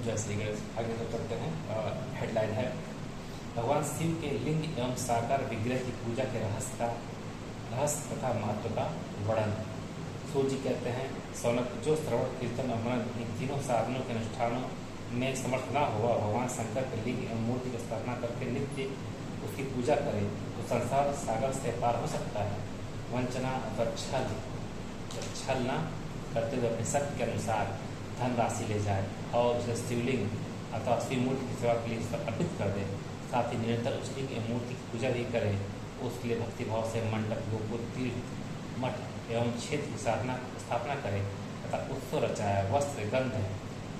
जय श्री गणेश। आगे तो करते हैं। हेडलाइन है भगवान शिव के लिंग एवं साकार विग्रह की पूजा के रहस्य तथा महत्व का वर्णन। सूर्य जी कहते हैं, सौनक, जो श्रवण कीर्तन और मनन इन तीनों साधनों के अनुष्ठानों में समर्थ न हुआ, भगवान शंकर के लिंग एवं मूर्ति की स्थापना करके नित्य उसकी पूजा करे तो संसार सागर से पार हो सकता है। वंचना अथवा छल न करते हुए अपने सत्य के अनुसार धनराशि ले जाए और उसे शिवलिंग अथवा शिव मूर्ति की सेवा के लिए अर्पित कर दे। साथ ही निरंतर उस लिंग एवं मूर्ति की पूजा भी करे। उसके लिए भक्तिभाव से मंडप, गोपुर, तीर्थ, मठ एवं क्षेत्र की स्थापना करे तथा उत्सव रचाए। वस्त्र, गंध,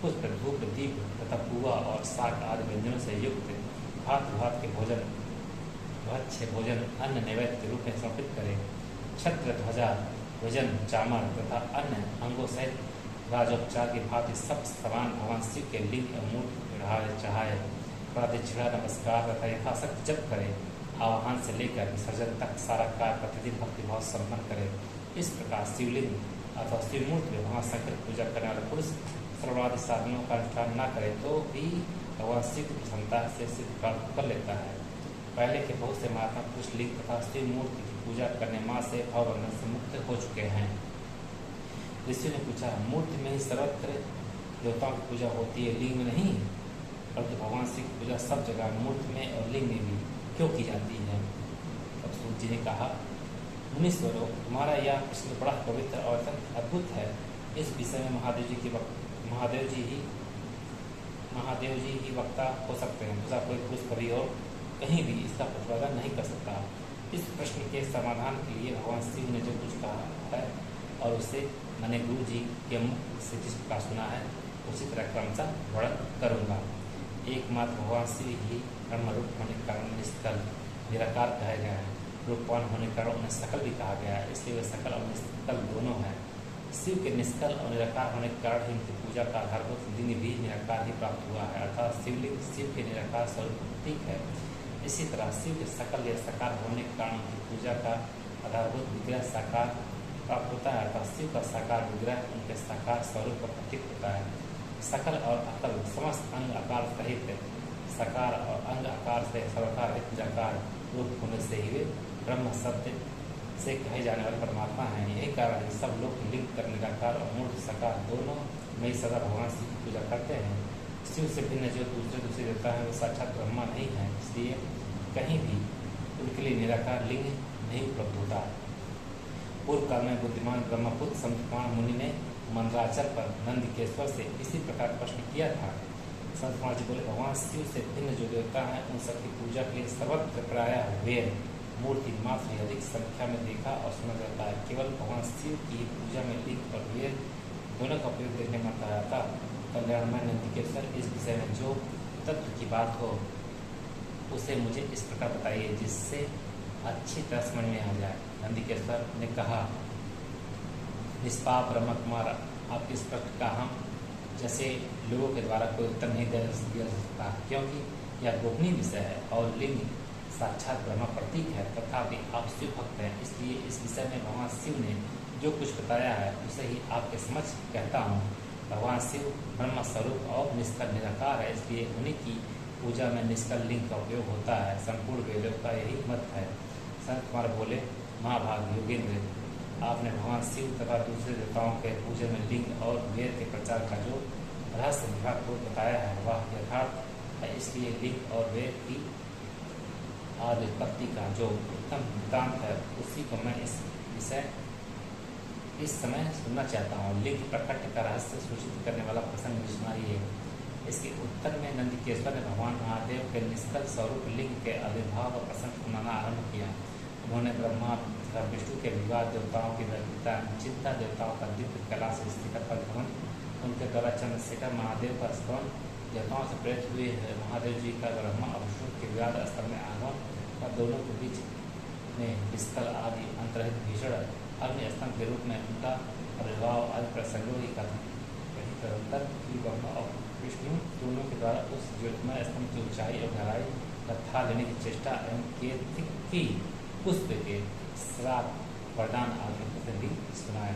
पुष्प, धूप, दीप तथा पुआ और शाक आदि व्यंजनों से युक्त भात के भोजन, भक्ष्य भोजन अन्न नैवेद्य के रूप में समर्पित करे। छत्र, ध्वजा, भोजन, चामर तथा अन्य अंगों सहित राजोपचार की भांति सब समान भगवान शिव के लिंग एवं मूर्ति चढ़ाए। प्रदक्षिणा, नमस्कार तथा यथाशक्ति जप करे। आवाहन से लेकर विसर्जन तक सारा कार्य प्रतिदिन भक्तिभाव संपन्न करे। इस प्रकार शिवलिंग अथवा शिव मूर्ति में भगवान शंकर की पूजा करने वाला पुरुष श्रवणादि साधनों का अनुष्ठान न करे तो भी भगवान शिव की प्रसन्नता से सिद्ध प्राप्त कर लेता है। पहले के बहुत से महात्मा पुरुष लिंग तथा शिव मूर्ति की पूजा करने माँ से भवबंधन से मुक्त हो चुके हैं। ऋषि ने पूछा, मूर्ति में ही सर्वत्र देवताओं की पूजा होती है, लिंग में नहीं? बल्कि भगवान शिव की पूजा सब जगह मूर्ति में और लिंग में भी क्यों की जाती है? तब सूर्य जी ने कहा, मुनीश्वरों, तुम्हारा यह प्रश्न बड़ा पवित्र और अत्यंत अद्भुत है। इस विषय में महादेव जी ही वक्ता हो सकते हैं। दूसरा कोई पुरुष कभी और कहीं भी इसका प्रतिपादन नहीं कर सकता। इस प्रश्न के समाधान के लिए भगवान शिव ने जो कुछ कहा है और उसे मैंने गुरु जी के मुख से जिस प्रकार सुना है उसी तरह क्रमशः वर्णन करूँगा। एकमात्र भगवान शिव ही ब्रह्म रूप होने के कारण निष्कल निराकार कहे गए हैं। रूपवान होने के कारण उन्हें सकल भी कहा गया है, इसलिए वे सकल और निष्कल दोनों हैं। शिव के निष्कल और निराकार होने के कारण ही उनकी पूजा का आधारभूत लिंग भी निराकार ही प्राप्त हुआ है, अर्थात शिवलिंग शिव के निराकार स्वरूप प्रतीक है। इसी तरह शिव के सकल या साकार होने के कारण उनकी पूजा का आधारभूत विग्रह साकार प्राप्त होता है, अर्थात शिव का साकार विग्रह उनके साकार स्वरूप का प्रतीक होता है। सकल और अकल समस्त अंग आकार सहित साकार और अंग आकार से सर्वथा निराकार रूप होने से ही वे ब्रह्म सत्य से कहे जाने वाले परमात्मा हैं। यही कारण है सब लोग लिंग कर निराकार और मूर्ति साकार दोनों में ही सदा भगवान शिव की पूजा करते हैं। शिव से भिन्न जो दूसरे देवता हैं वो साक्षात ब्रह्मा नहीं है, इसलिए कहीं भी उनके लिए निराकार लिंग नहीं उपलब्ध होता। पूर्व काल में बुद्धिमान ब्रह्मपुत्र संतकुमार मुनि ने मंदराचल पर नंदिकेश्वर से इसी प्रकार प्रश्न किया था। संत कुमार जी बोले, भगवान शिव से भिन्न जो देवता हैं उन सबकी पूजा के लिए सर्वत्र प्रायः वेद मूर्ति मात्र अधिक संख्या में देखा और सुना जाता है। केवल भगवान शिव की पूजा में लिंग और वेद दोनों का उपयोग देखने में आता था। कल्याणमय नंदिकेश्वर, इस विषय में जो तत्व की बात हो उसे मुझे इस प्रकार बताइए जिससे अच्छी तरह समझ में आ जाए। नंदिकेश्वर ने कहा, निष्पाप ब्रह्म कुमार, आपके इस प्रश्न का हम जैसे लोगों के द्वारा कोई उत्तर नहीं दिया जा सकता, क्योंकि यह गोपनीय विषय है और लिंग साक्षात ब्रह्म प्रतीक है। तथापि आप शिव भक्त हैं, इसलिए इस विषय में भगवान शिव ने जो कुछ बताया है उसे ही आपके समक्ष कहता हूँ। भगवान शिव ब्रह्म स्वरूप और निष्कल निराकार है, इसलिए उन्हीं की पूजा में निष्कल लिंग का उपयोग होता है। संपूर्ण वेदों का यही मत है। संत कुमार बोले, महाभाग योगेंद्र, आपने भगवान शिव तथा दूसरे देवताओं के पूजा में लिंग और वेद के प्रचार का जो रहस्य विभाग को बताया है वह यथार्थ है। इसलिए लिंग और वेद की आदि उत्पत्ति का जो उत्तम वृत्तांत है उसी को मैं इस समय सुनना चाहता हूँ। लिंग प्रकट का रहस्य सूचित करने वाला प्रसंग भी सुनाइए। इसके उत्तर में नंदिकेश्वर ने भगवान महादेव के निष्कल स्वरूप लिंग के आविर्भाव का प्रसंग सुनाना आरंभ किया। उन्होंने ब्रह्मा तथा विष्णु के विवाह, देवताओं की वैदिकता, चिंता, देवताओं का दिव्य कला से स्थिकर परिभ्रमण, उनके द्वारा चंद्रशेखर महादेव का स्मरण, देवताओं से प्रेरित हुए महादेव जी का ब्रह्मा और विष्णु के विवाद स्थल में आगमन और दोनों के बीच में विस्कल आदि अंतरहित भीषण अग्नि स्तंभ के रूप में उनका आविर्भाव आदि प्रसंगों की कथन तदंतर की ब्रह्मा और विष्णु दोनों के द्वारा उस ज्योतिमय स्तंभ की ऊंचाई और गहराई का था लेने की चेष्टा एवं कीर्ति पुष्प के श्राप वरदान आदि भी सुनाए।